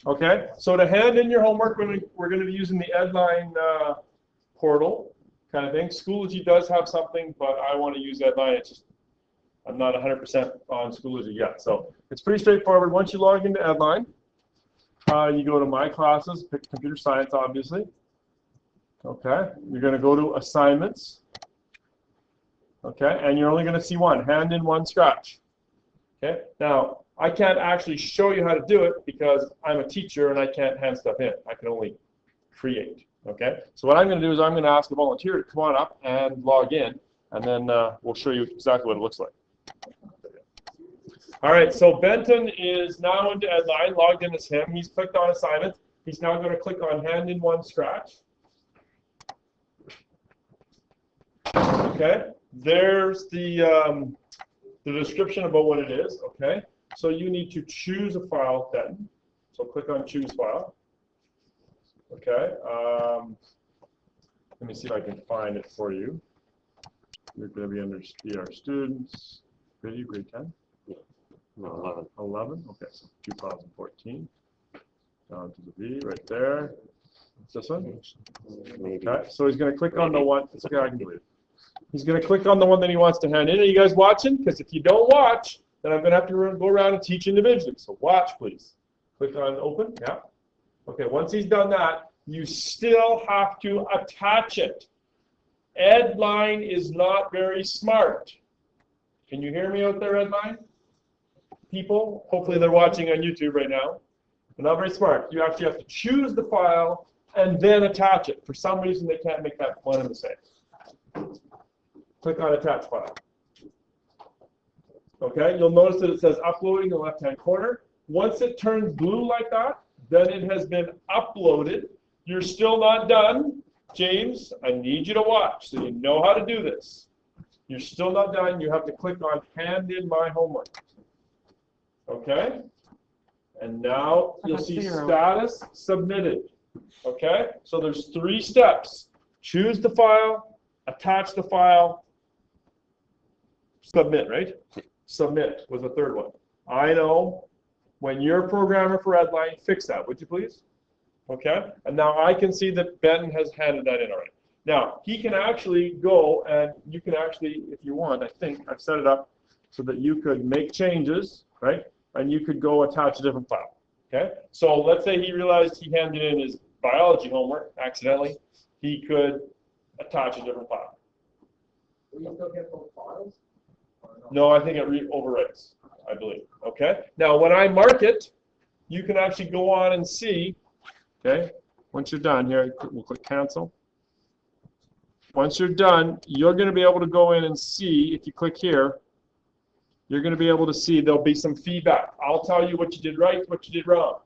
Okay, so to hand in your homework, we're going to be using the Edline portal kind of thing. Schoology does have something, but I want to use Edline. It's just, I'm not 100% on Schoology yet. So it's pretty straightforward. Once you log into Edline, you go to My Classes, pick Computer Science, obviously. Okay, you're going to go to Assignments. Okay, and you're only going to see one, hand in one scratch. Okay, now I can't actually show you how to do it because I'm a teacher and I can't hand stuff in. I can only create. Okay, so what I'm going to do is I'm going to ask a volunteer to come on up and log in, and then we'll show you exactly what it looks like. All right, so Benton is now into Edline, logged in as him. He's clicked on Assignments. He's now going to click on Hand in One Scratch. Okay, there's the description about what it is. Okay, so you need to choose a file then. So click on Choose File. Okay, let me see if I can find it for you. You're going to be under our students. Video, grade 10? No, 11. 11? Okay, so 2014. Down to the V right there. What's this one? Okay, so he's going to click on the one. It's okay, I can delete it. He's going to click on the one that he wants to hand in. Are you guys watching? Because if you don't watch, then I'm going to have to go around and teach individually. So watch, please. Click on Open. Yeah. Okay, once he's done that, you still have to attach it. Edline is not very smart. Can you hear me out there, Edline? People, hopefully they're watching on YouTube right now. They're not very smart. You actually have to choose the file and then attach it. For some reason, they can't make that one and the same. Click on Attach File. Okay, you'll notice that it says Uploading in the left-hand corner. Once it turns blue like that, then it has been uploaded. You're still not done. James, I need you to watch so you know how to do this. You're still not done. You have to click on Hand in My Homework. Okay? And now you'll see Status Submitted. Okay? So there's 3 steps. Choose the file, attach the file, submit, right? Submit was the 3rd one. I know. When you're a programmer for Edline, fix that, would you please? Okay? And now I can see that Ben has handed that in already. Now, he can actually go and you can actually, if you want, I think I've set it up so that you could make changes, right? And you could go attach a different file. Okay? So let's say he realized he handed in his biology homework accidentally. He could attach a different file. Will you still get both files? No, I think it overwrites, I believe. Okay? Now, when I mark it, you can actually go on and see, okay? Once you're done here, we'll click Cancel. Once you're done, you're going to be able to go in and see, if you click here, you're going to be able to see there'll be some feedback. I'll tell you what you did right, what you did wrong.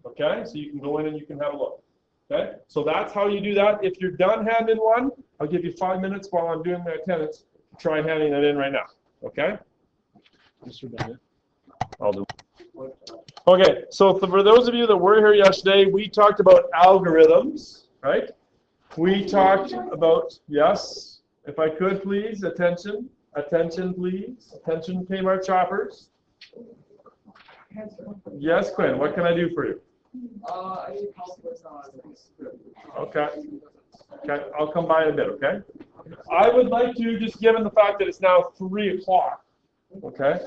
Okay? So you can go in and you can have a look. Okay? So that's how you do that. If you're done handing one, I'll give you 5 minutes while I'm doing my attendance. Try handing that in right now. Okay? I'll do. Okay, so for those of you that were here yesterday, we talked about algorithms, right? We talked about, yes, if I could please, attention, attention please, attention Kmart shoppers. Yes, Quinn, what can I do for you? I need calculus on. Okay. Okay, I'll come by in a bit, okay? I would like to, just given the fact that it's now 3 o'clock, okay?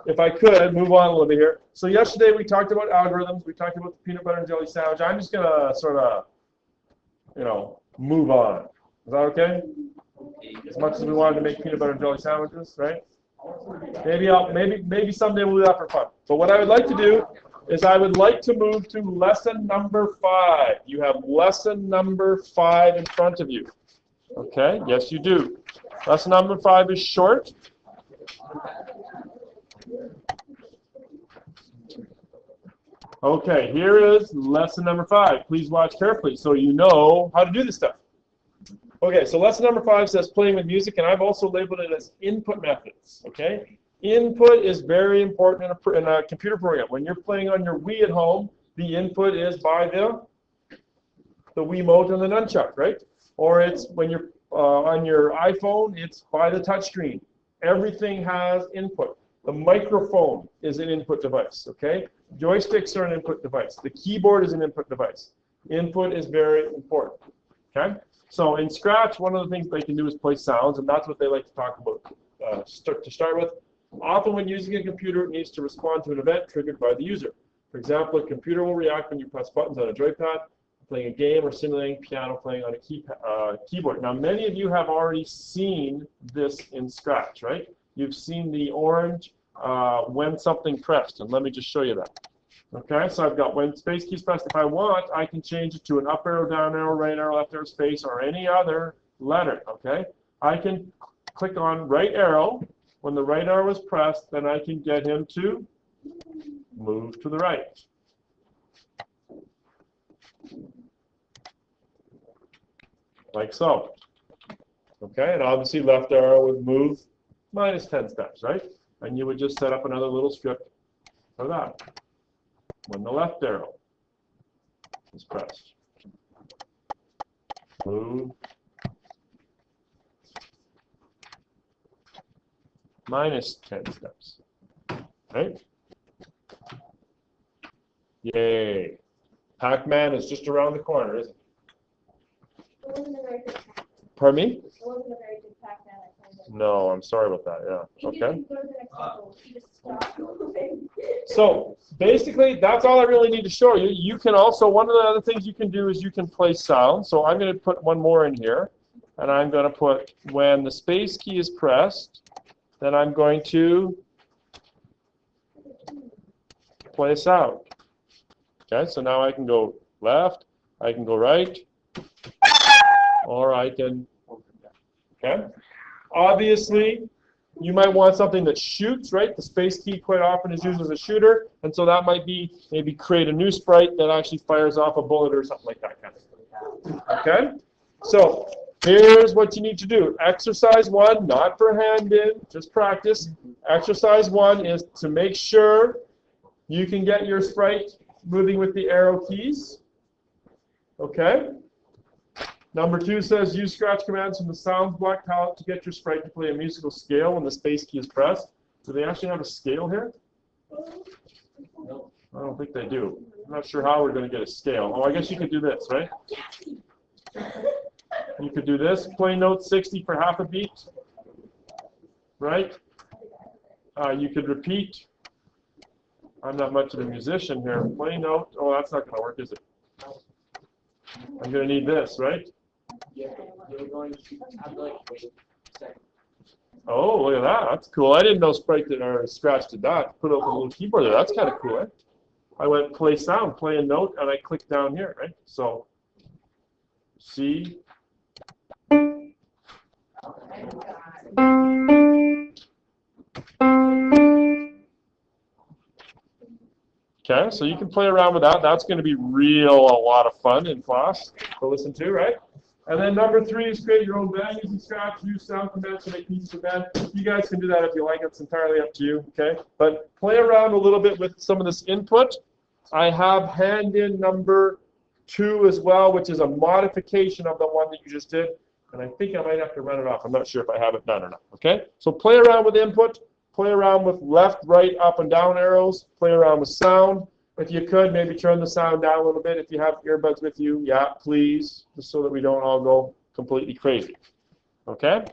If I could, move on a little bit here. So yesterday we talked about algorithms, we talked about the peanut butter and jelly sandwich. I'm just gonna sort of, you know, move on. Is that okay? As much as we wanted to make peanut butter and jelly sandwiches, right? Maybe someday we'll do that for fun. But what I would like to do is I would like to move to lesson number 5. You have lesson number 5 in front of you. Okay, yes you do. Lesson number 5 is short. Okay, here is lesson number 5. Please watch carefully so you know how to do this stuff. Okay, so lesson number 5 says playing with music, and I've also labeled it as input methods. Okay, input is very important in a computer program. When you're playing on your Wii at home, the input is by the Wiimote and the nunchuck, right? Or it's when you're on your iPhone, it's by the touchscreen. Everything has input. The microphone is an input device, okay? Joysticks are an input device. The keyboard is an input device. Input is very important, okay? So in Scratch, one of the things they can do is play sounds, and that's what they like to talk about to start with. Often when using a computer, it needs to respond to an event triggered by the user. For example, a computer will react when you press buttons on a joypad, playing a game, or simulating piano playing on a keyboard. Now, many of you have already seen this in Scratch, right? You've seen the orange when something pressed, and let me just show you that. Okay, so I've got when space key is pressed. If I want, I can change it to an up arrow, down arrow, right arrow, left arrow, space, or any other letter, okay? I can click on right arrow. When the right arrow is pressed, then I can get him to move to the right. Like so. Okay, and obviously left arrow would move minus 10 steps, right? And you would just set up another little script for that. When the left arrow is pressed, move minus 10 steps, right? Yay. Pac-Man is just around the corner, isn't it? It wasn't a very good Pac-Man. Pardon me? It wasn't a very good Pac-Man, I kind of. No, I'm sorry about that, yeah. If you Okay. can go to the next level, you just stop moving. So basically, that's all I really need to show you. You can also, one of the other things you can do is you can play sound. So I'm going to put one more in here. And I'm going to put when the space key is pressed, then I'm going to play a sound. Okay, so now I can go left, I can go right, or I can, okay? Obviously, you might want something that shoots, right? The space key quite often is used as a shooter, and so that might be maybe create a new sprite that actually fires off a bullet or something like that kind of thing. Okay? So here's what you need to do. Exercise 1, not for hand in, just practice. Exercise 1 is to make sure you can get your sprite moving with the arrow keys. Okay? Number 2 says use scratch commands from the sounds block palette to get your sprite to play a musical scale when the space key is pressed. Do they actually have a scale here? I don't think they do. I'm not sure how we're going to get a scale. Oh, I guess you could do this, right? You could do this. Play note 60 for half a beat. Right? You could repeat. I'm not much of a musician here. Play note. Oh, that's not going to work, is it? I'm going to need this, right? Yeah, you're going to have like wait a second. Oh, look at that. That's cool. I didn't know Sprite did, or Scratch did that. Put up a little keyboard there. That's kind of cool, eh? I went play sound, play a note, and I clicked down here, right? So, C. Okay, so you can play around with that. That's going to be a lot of fun in class to listen to, right? And then number 3 is create your own band using Scratch. Use sound commands to make music of band. You guys can do that if you like. It's entirely up to you, okay? But play around a little bit with some of this input. I have hand in number 2 as well, which is a modification of the one that you just did. And I think I might have to run it off. I'm not sure if I have it done or not, okay? So play around with input. Play around with left, right, up, and down arrows. Play around with sound. If you could, maybe turn the sound down a little bit. If you have earbuds with you, yeah, please, just so that we don't all go completely crazy. Okay?